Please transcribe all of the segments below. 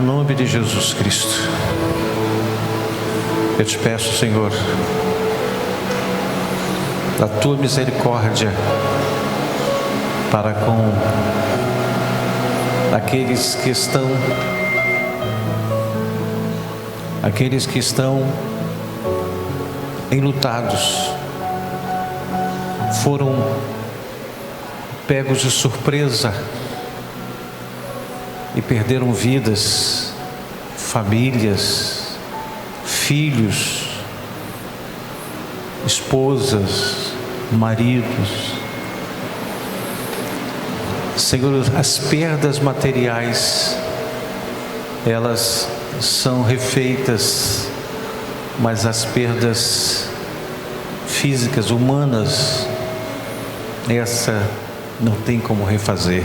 nome de Jesus Cristo, eu te peço, Senhor, da tua misericórdia para com aqueles que estão enlutados, foram pegos de surpresa e perderam vidas, famílias, filhos, esposas, maridos. Senhor, as perdas materiais, elas são refeitas, mas as perdas físicas, humanas, essa não tem como refazer.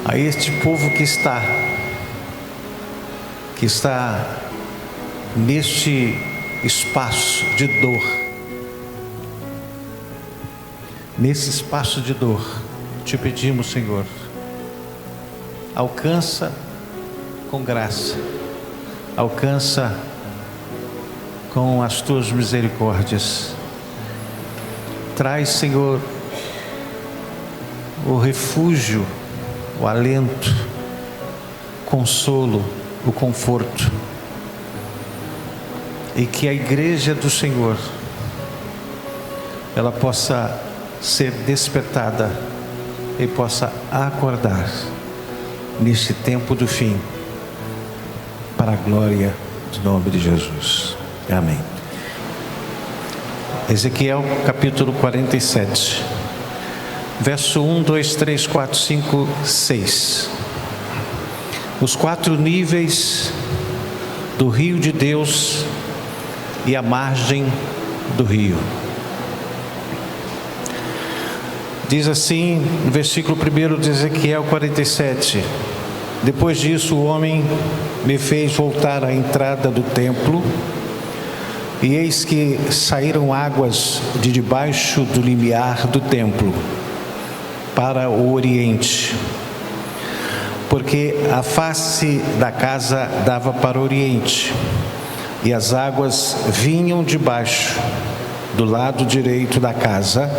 A este povo que está neste espaço de dor, nesse espaço de dor, te pedimos, Senhor, alcança com graça, alcança com as tuas misericórdias, traz, Senhor, o refúgio, o alento, consolo, o conforto, e que a igreja do Senhor, ela possa ser despertada e possa acordar neste tempo do fim, para a glória do nome de Jesus. Amém. Ezequiel capítulo 47, verso 1, 2, 3, 4, 5, 6. Os 4 níveis do rio de Deus e a margem do rio. Diz assim, no versículo 1 de Ezequiel 47: depois disso o homem me fez voltar à entrada do templo, e eis que saíram águas de debaixo do limiar do templo para o oriente, porque a face da casa dava para o oriente, e as águas vinham de baixo, do lado direito da casa,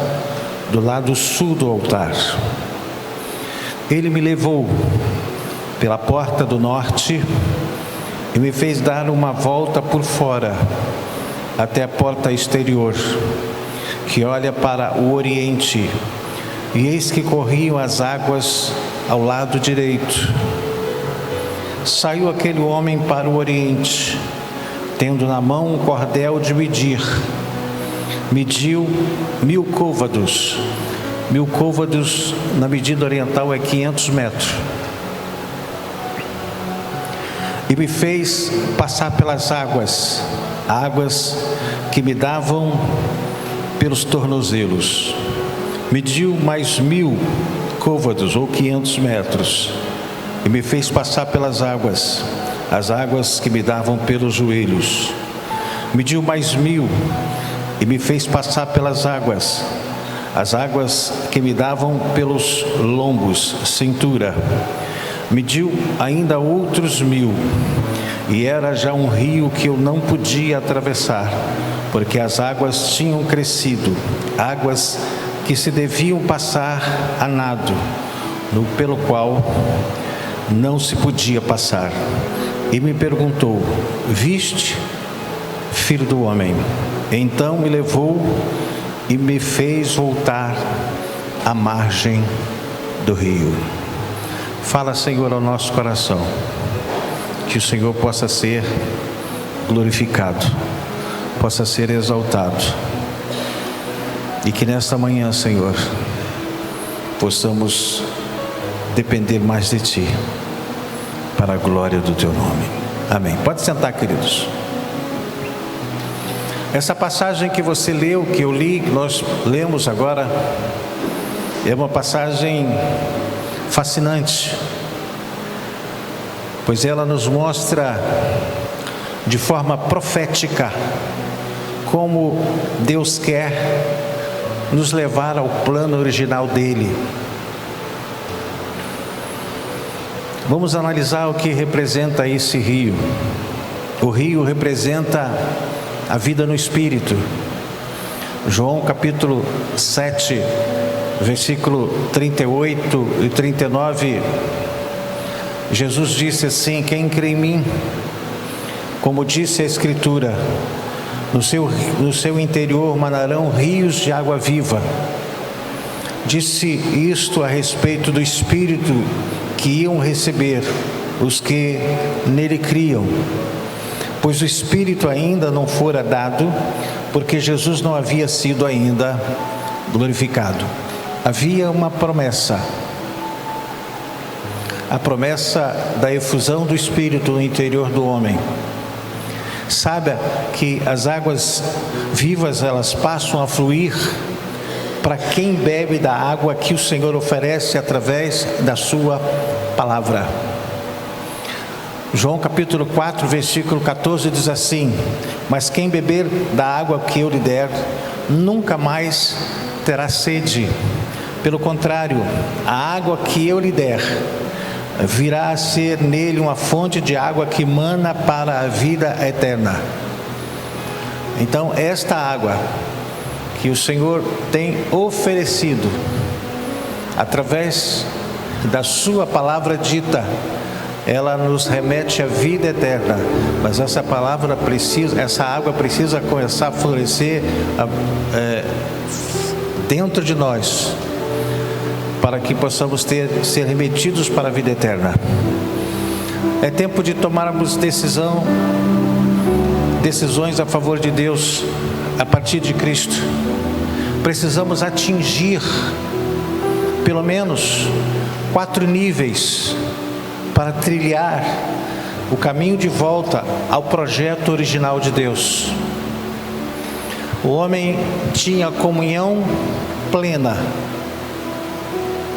do lado sul do altar. Ele me levou pela porta do norte e me fez dar uma volta por fora até a porta exterior, que olha para o oriente, e eis que corriam as águas ao lado direito. Saiu aquele homem para o oriente, tendo na mão um cordel de medir. Mediu 1000 côvados. 1000 côvados na medida oriental é 500 metros. E me fez passar pelas águas que me davam pelos tornozelos. Mediu mais 1000 côvados, ou 500 metros, e me fez passar pelas águas, as águas que me davam pelos joelhos. Mediu mais 1000, e me fez passar pelas águas, as águas que me davam pelos lombos, cintura. Mediu ainda outros 1000, e era já um rio que eu não podia atravessar, porque as águas tinham crescido, águas que se deviam passar a nado, pelo qual não se podia passar. E me perguntou: viste, filho do homem? Então me levou e me fez voltar à margem do rio. Fala, Senhor, ao nosso coração, que o Senhor possa ser glorificado, possa ser exaltado, e que nesta manhã, Senhor, possamos depender mais de Ti, para a glória do Teu nome. Amém. Pode sentar, queridos. Essa passagem que você leu, que eu li, que nós lemos agora, é uma passagem fascinante, pois ela nos mostra de forma profética como Deus quer nos levar ao plano original dele. Vamos analisar o que representa esse rio. O rio representa a vida no Espírito. João capítulo 7, versículo 38 e 39, Jesus disse assim: quem crê em mim, como disse a Escritura, no seu interior manarão rios de água viva. Disse isto a respeito do Espírito que iam receber os que nele criam, pois o Espírito ainda não fora dado, porque Jesus não havia sido ainda glorificado. Havia uma promessa, a promessa da efusão do Espírito no interior do homem. Saiba que as águas vivas, elas passam a fluir para quem bebe da água que o Senhor oferece através da sua palavra. João capítulo 4, versículo 14 diz assim: mas quem beber da água que eu lhe der, nunca mais terá sede. Pelo contrário, a água que eu lhe der virá a ser nele uma fonte de água que mana para a vida eterna. Então, esta água que o Senhor tem oferecido através da sua palavra dita, ela nos remete à vida eterna. Mas essa água precisa começar a florescer dentro de nós, para que possamos ser remetidos para a vida eterna. É tempo de tomarmos decisões a favor de Deus, a partir de Cristo. Precisamos atingir pelo menos 4 níveis para trilhar o caminho de volta ao projeto original de Deus. O homem tinha comunhão plena,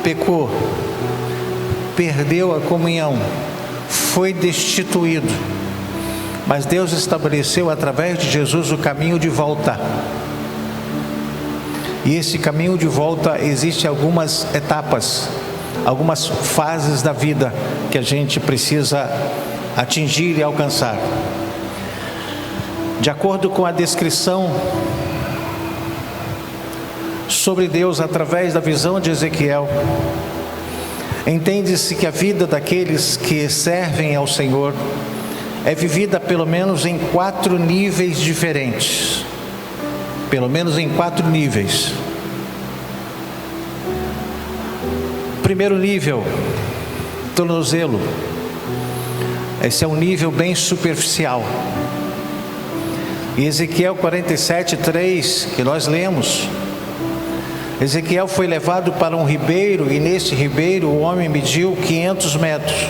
pecou, perdeu a comunhão, foi destituído, mas Deus estabeleceu através de Jesus o caminho de volta. E esse caminho de volta existe algumas etapas, algumas fases da vida que a gente precisa atingir e alcançar. De acordo com a descrição sobre Deus através da visão de Ezequiel, entende-se que a vida daqueles que servem ao Senhor é vivida pelo menos em 4 níveis diferentes. Pelo menos em 4 níveis. Primeiro nível, tornozelo. Esse é um nível bem superficial. Em Ezequiel 47:3, que nós lemos, Ezequiel foi levado para um ribeiro, e nesse ribeiro o homem mediu 500 metros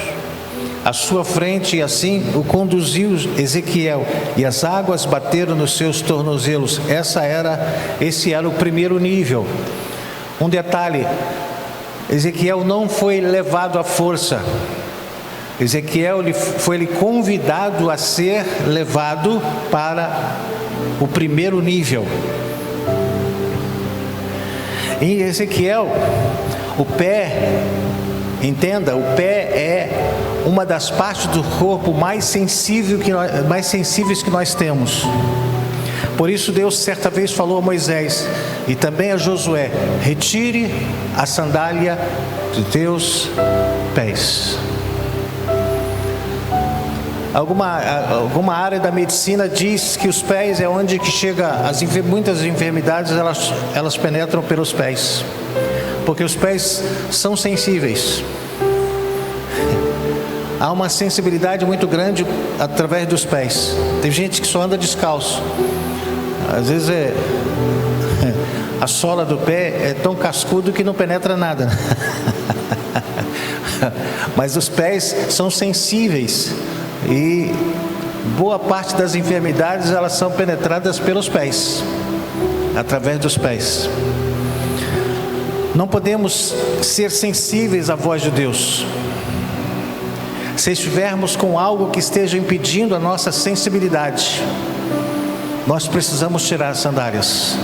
à sua frente, e assim o conduziu Ezequiel, e as águas bateram nos seus tornozelos. Esse era o primeiro nível. Um detalhe: Ezequiel não foi levado à força. Ezequiel foi convidado a ser levado para o primeiro nível. Em Ezequiel, o pé, entenda, o pé é uma das partes do corpo mais sensíveis que nós temos. Por isso Deus certa vez falou a Moisés e também a Josué: retire a sandália de teus pés. Alguma área da medicina diz que os pés é onde que chega muitas enfermidades, elas penetram pelos pés, porque os pés são sensíveis. Há uma sensibilidade muito grande através dos pés. Tem gente que só anda descalço. Às vezes a sola do pé é tão cascudo que não penetra nada. Mas os pés são sensíveis. E boa parte das enfermidades, elas são penetradas pelos pés, através dos pés. Não podemos ser sensíveis à voz de Deus. Se estivermos com algo que esteja impedindo a nossa sensibilidade, nós precisamos tirar as sandálias.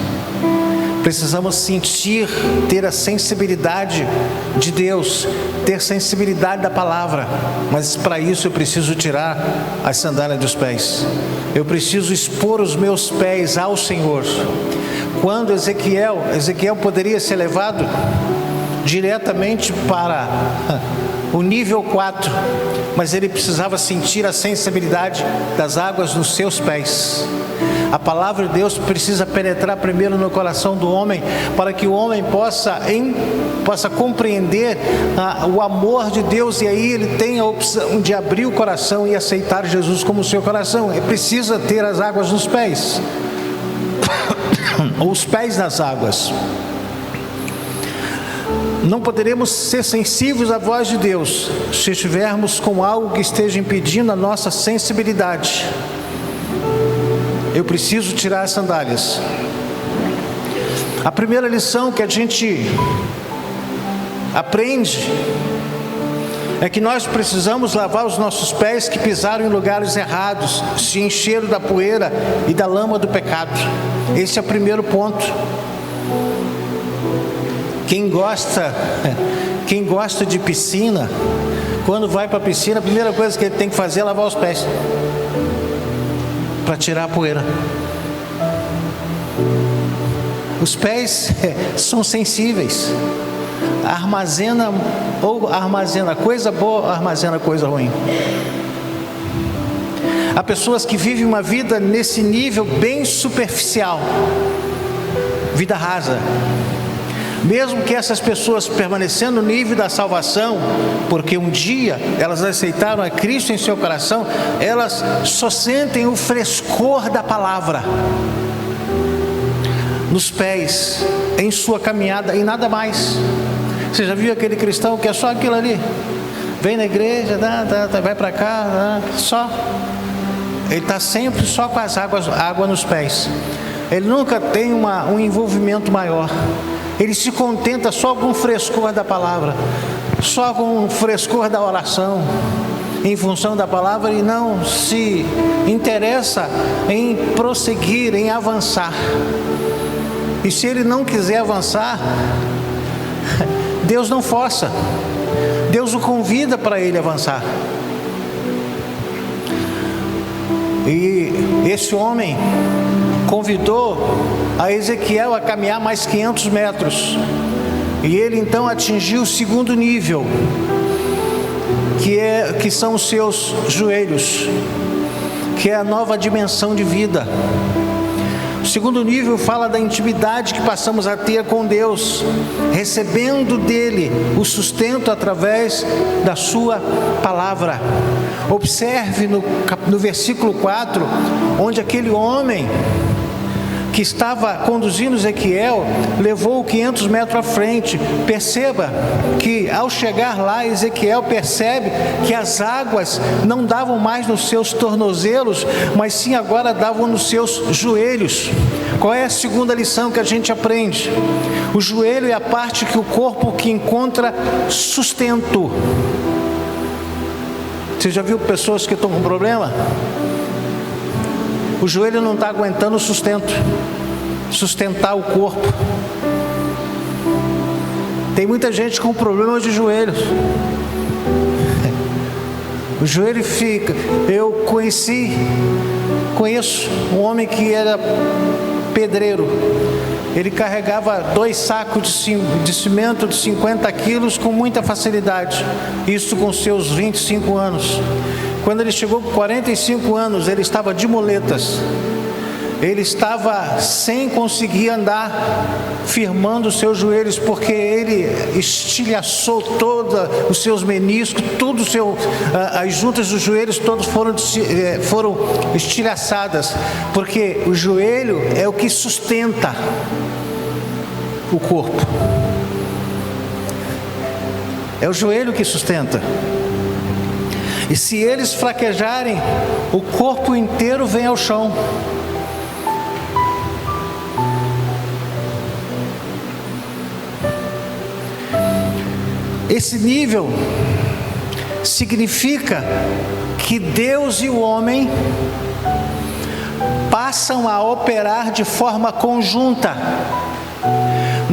Precisamos sentir, ter a sensibilidade de Deus, ter sensibilidade da palavra. Mas para isso eu preciso tirar as sandálias dos pés. Eu preciso expor os meus pés ao Senhor. Quando Ezequiel poderia ser levado diretamente para o nível 4, mas ele precisava sentir a sensibilidade das águas nos seus pés. A palavra de Deus precisa penetrar primeiro no coração do homem, para que o homem possa compreender o amor de Deus, e aí ele tem a opção de abrir o coração e aceitar Jesus como seu coração. Ele precisa ter as águas nos pés, ou os pés nas águas. Não poderemos ser sensíveis à voz de Deus se estivermos com algo que esteja impedindo a nossa sensibilidade. Eu preciso tirar as sandálias. A primeira lição que a gente aprende é que nós precisamos lavar os nossos pés que pisaram em lugares errados, se encheram da poeira e da lama do pecado. Esse é o primeiro ponto. Quem gosta de piscina, quando vai para a piscina, a primeira coisa que ele tem que fazer é lavar os pés, para tirar a poeira. Os pés são sensíveis. Armazena coisa boa, armazena coisa ruim. Há pessoas que vivem uma vida nesse nível bem superficial, vida rasa. Mesmo que essas pessoas permanecendo no nível da salvação, porque um dia elas aceitaram a Cristo em seu coração, elas só sentem o frescor da palavra nos pés, em sua caminhada, e nada mais. Você já viu aquele cristão que é só aquilo ali? Vem na igreja, vai para cá, só. Ele está sempre só com as água nos pés. Ele nunca tem um envolvimento maior. Ele se contenta só com o frescor da palavra, só com o frescor da oração, em função da palavra, e não se interessa em prosseguir, em avançar. E se ele não quiser avançar, Deus não força, Deus o convida para ele avançar. E esse homem convidou a Ezequiel a caminhar mais 500 metros. E ele então atingiu o segundo nível, que são os seus joelhos, que é a nova dimensão de vida. O segundo nível fala da intimidade que passamos a ter com Deus, recebendo dele o sustento através da sua palavra. Observe no versículo 4, onde aquele homem que estava conduzindo Ezequiel levou 500 metros à frente. Perceba que ao chegar lá, Ezequiel percebe que as águas não davam mais nos seus tornozelos, mas sim agora davam nos seus joelhos. Qual é a segunda lição que a gente aprende? O joelho é a parte que o corpo que encontra sustento. Você já viu pessoas que estão com problema? O joelho não está aguentando sustentar o corpo. Tem muita gente com problemas de joelhos. O joelho fica. Eu conheço um homem que era pedreiro. Ele carregava 2 sacos de cimento de 50 quilos com muita facilidade. Isso com seus 25 anos. Quando ele chegou com 45 anos, ele estava de muletas. Ele estava sem conseguir andar, firmando os seus joelhos, porque ele estilhaçou todos os seus meniscos, as juntas dos joelhos todos foram estilhaçadas, porque o joelho é o que sustenta o corpo. É o joelho que sustenta. E se eles fraquejarem, o corpo inteiro vem ao chão. Esse nível significa que Deus e o homem passam a operar de forma conjunta.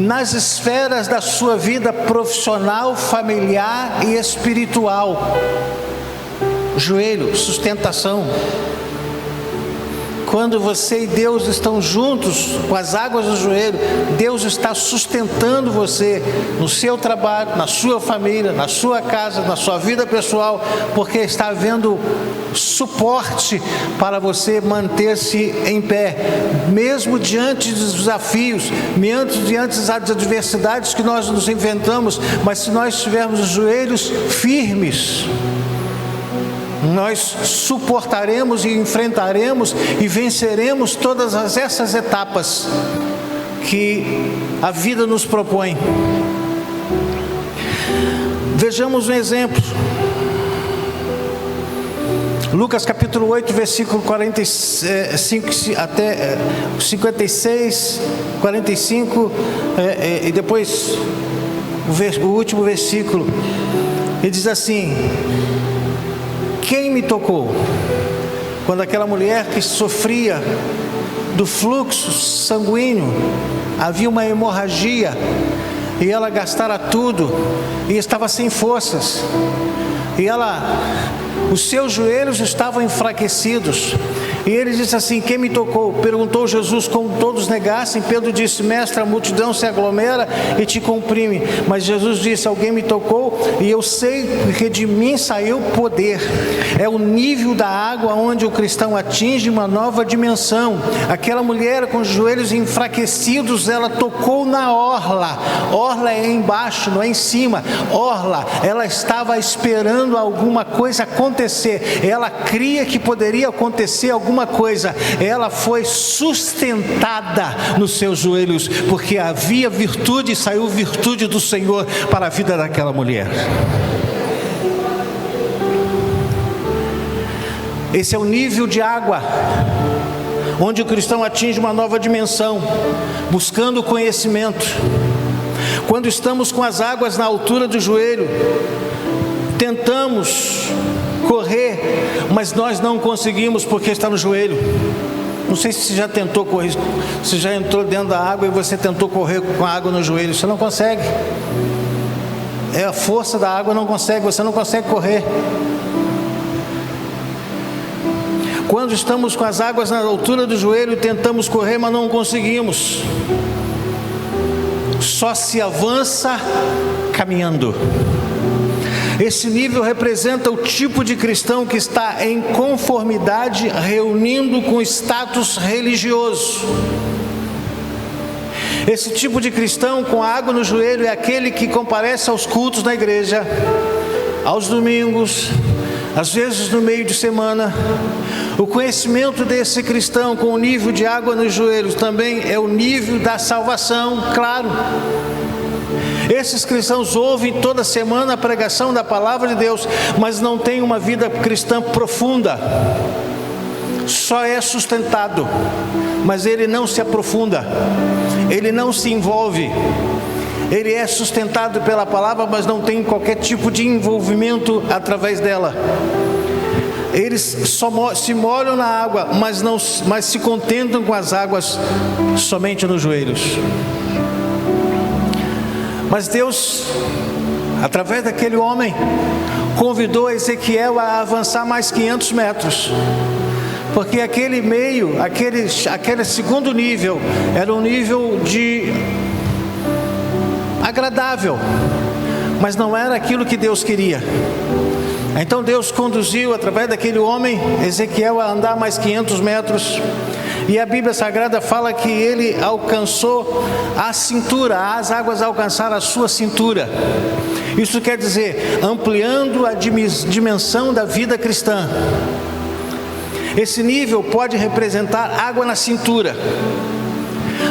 nas esferas da sua vida profissional, familiar e espiritual. Joelho, sustentação. Quando você e Deus estão juntos com as águas do joelho, Deus está sustentando você no seu trabalho, na sua família, na sua casa, na sua vida pessoal, porque está havendo suporte para você manter-se em pé, mesmo diante dos desafios, mesmo diante das adversidades que nós nos enfrentamos. Mas se nós tivermos os joelhos firmes, nós suportaremos e enfrentaremos e venceremos todas essas etapas que a vida nos propõe. Vejamos um exemplo. Lucas capítulo 8, versículo 45 até 56, 45, e depois o último versículo. Ele diz assim: quem me tocou? Quando aquela mulher que sofria do fluxo sanguíneo, havia uma hemorragia, e ela gastara tudo, e estava sem forças, e os seus joelhos estavam enfraquecidos, e ele disse assim: quem me tocou? Perguntou Jesus. Como todos negassem, Pedro disse: mestre, a multidão se aglomera e te comprime. Mas Jesus disse: alguém me tocou, e eu sei que de mim saiu poder. É o nível da água onde o cristão atinge uma nova dimensão. Aquela mulher com os joelhos enfraquecidos, ela tocou na orla. Orla é embaixo, não é em cima. Orla, ela estava esperando alguma coisa acontecer. Ela cria que poderia acontecer alguma coisa. Ela foi sustentada nos seus joelhos, porque havia virtude, e saiu virtude do Senhor para a vida daquela mulher. Esse é o nível de água onde o cristão atinge uma nova dimensão, buscando conhecimento. Quando estamos com as águas na altura do joelho, tentamos correr, mas nós não conseguimos porque está no joelho. Não sei se você já tentou correr, se já entrou dentro da água e você tentou correr com a água no joelho. Você não consegue. É a força da água, não consegue, você não consegue correr. Quando estamos com as águas na altura do joelho, tentamos correr, mas não conseguimos. Só se avança caminhando. Esse nível representa o tipo de cristão que está em conformidade, reunindo com status religioso. Esse tipo de cristão com a água no joelho é aquele que comparece aos cultos na igreja, aos domingos, às vezes no meio de semana. O conhecimento desse cristão com o nível de água nos joelhos também é o nível da salvação, claro. Esses cristãos ouvem toda semana a pregação da palavra de Deus, mas não têm uma vida cristã profunda. Só é sustentado, mas ele não se aprofunda, ele não se envolve. Ele é sustentado pela palavra, mas não tem qualquer tipo de envolvimento através dela. Eles só se molham na água, mas se contentam com as águas somente nos joelhos. Mas Deus, através daquele homem, convidou Ezequiel a avançar mais 500 metros. Porque aquele meio, aquele segundo nível, era um nível de agradável, mas não era aquilo que Deus queria. Então Deus conduziu através daquele homem, Ezequiel, a andar mais 500 metros. E a Bíblia Sagrada fala que ele alcançou a cintura, as águas alcançaram a sua cintura. Isso quer dizer, ampliando a dimensão da vida cristã. Esse nível pode representar água na cintura,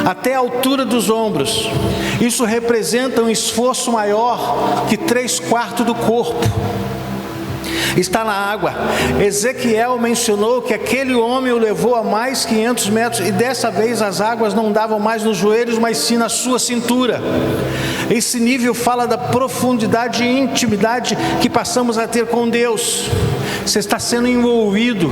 até a altura dos ombros. Isso representa um esforço maior que 3/4 do corpo está na água. Ezequiel mencionou que aquele homem o levou a mais 500 metros, e dessa vez as águas não davam mais nos joelhos, mas sim na sua cintura. Esse nível fala da profundidade e intimidade que passamos a ter com Deus. Você está sendo envolvido.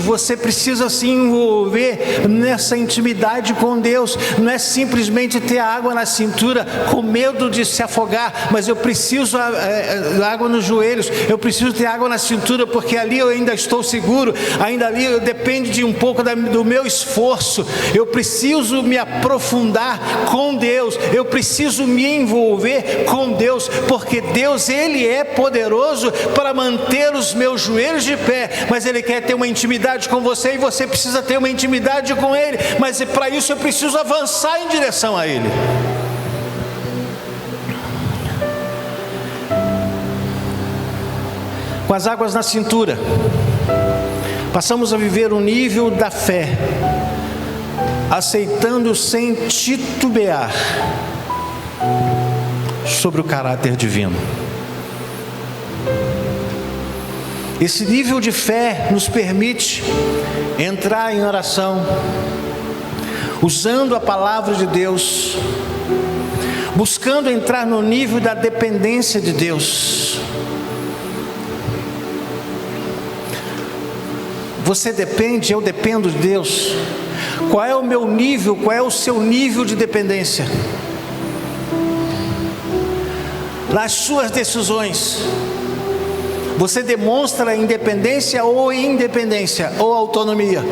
Você precisa se envolver nessa intimidade com Deus. Não é simplesmente ter água na cintura com medo de se afogar, mas eu preciso água nos joelhos, eu preciso ter água na cintura, porque ali eu ainda estou seguro, ainda ali eu dependo de um pouco do meu esforço. Eu preciso me aprofundar com Deus, eu preciso me envolver com Deus, porque Deus, Ele é poderoso para manter os meus joelhos de pé, mas Ele quer ter uma intimidade com você, e você precisa ter uma intimidade com Ele, mas para isso eu preciso avançar em direção a Ele. Com as águas na cintura, passamos a viver o nível da fé, aceitando sem titubear sobre o caráter divino. Esse nível de fé nos permite entrar em oração, usando a palavra de Deus, buscando entrar no nível da dependência de Deus. Você depende, eu dependo de Deus. Qual é o meu nível, qual é o seu nível de dependência? Nas suas decisões, você demonstra independência ou independência, ou autonomia?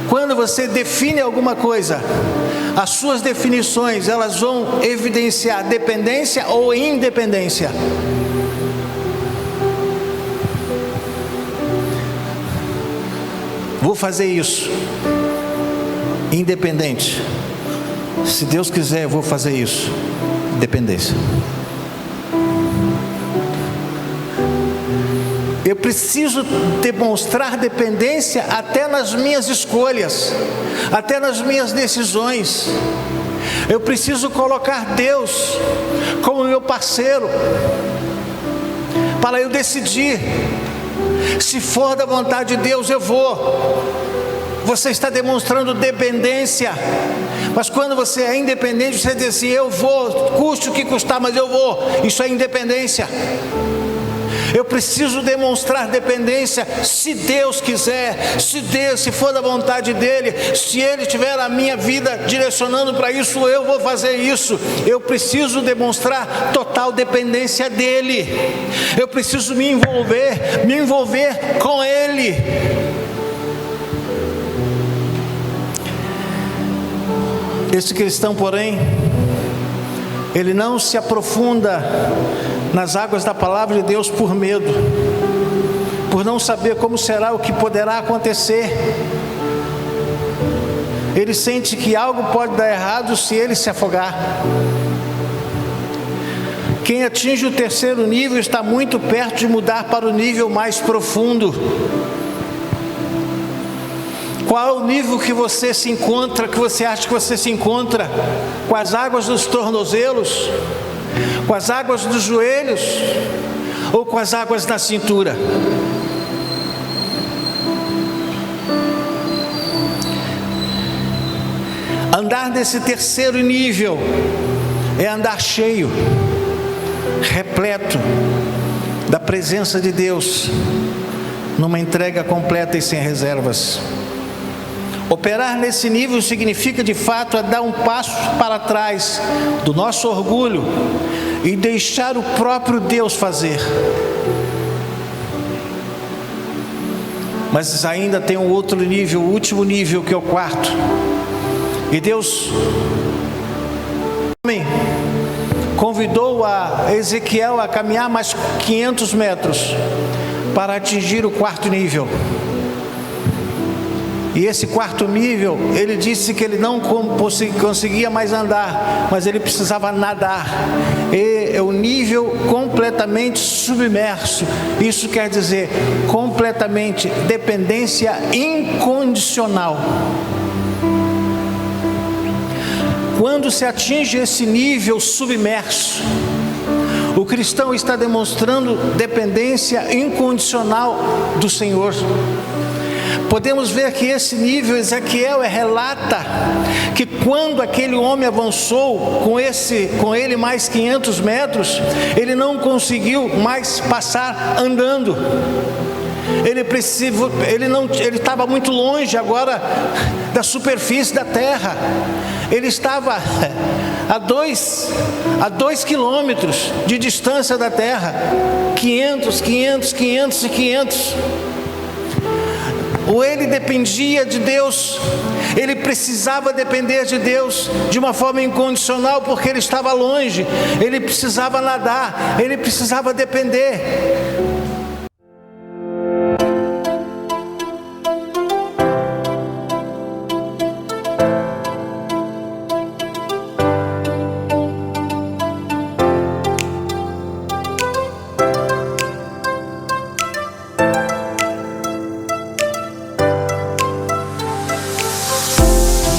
Quando você define alguma coisa, as suas definições, elas vão evidenciar dependência ou independência? Vou fazer isso, independente. Se Deus quiser, eu vou fazer isso, dependência. Eu preciso demonstrar dependência até nas minhas escolhas, até nas minhas decisões. Eu preciso colocar Deus como meu parceiro, para eu decidir. Se for da vontade de Deus, eu vou. Você está demonstrando dependência. Mas quando você é independente, você diz assim: eu vou, custe o que custar, mas eu vou. Isso é independência. Eu preciso demonstrar dependência. Se Deus quiser, se for da vontade dEle, se Ele tiver a minha vida direcionando para isso, eu vou fazer isso. Eu preciso demonstrar total dependência dEle. Eu preciso me envolver com Ele. Esse cristão, porém, ele não se aprofunda nas águas da palavra de Deus por medo, por não saber como será, o que poderá acontecer. Ele sente que algo pode dar errado se ele se afogar. Quem atinge o terceiro nível está muito perto de mudar para o nível mais profundo. Qual é o nível que você se encontra, que você acha que você se encontra? Com as águas dos tornozelos? Com as águas dos joelhos? Ou com as águas na cintura? Andar nesse terceiro nível é andar cheio, repleto da presença de Deus, numa entrega completa e sem reservas. Operar nesse nível significa de fato dar um passo para trás do nosso orgulho e deixar o próprio Deus fazer. Mas ainda tem um outro nível, o último nível, que é o quarto. E Deus convidou a Ezequiel a caminhar mais 500 metros para atingir o quarto nível. E esse quarto nível, ele disse que ele não conseguia mais andar, mas ele precisava nadar. E é o nível completamente submerso. Isso quer dizer completamente dependência incondicional. Quando se atinge esse nível submerso, o cristão está demonstrando dependência incondicional do Senhor. podemos ver que esse nível, Ezequiel relata que quando aquele homem avançou com ele mais 500 metros, ele não conseguiu mais passar andando. Ele estava muito longe agora da superfície da terra. Ele estava a 2 quilômetros de distância da terra. 500. Ou ele dependia de Deus, ele precisava depender de Deus de uma forma incondicional, porque ele estava longe, ele precisava nadar, ele precisava depender.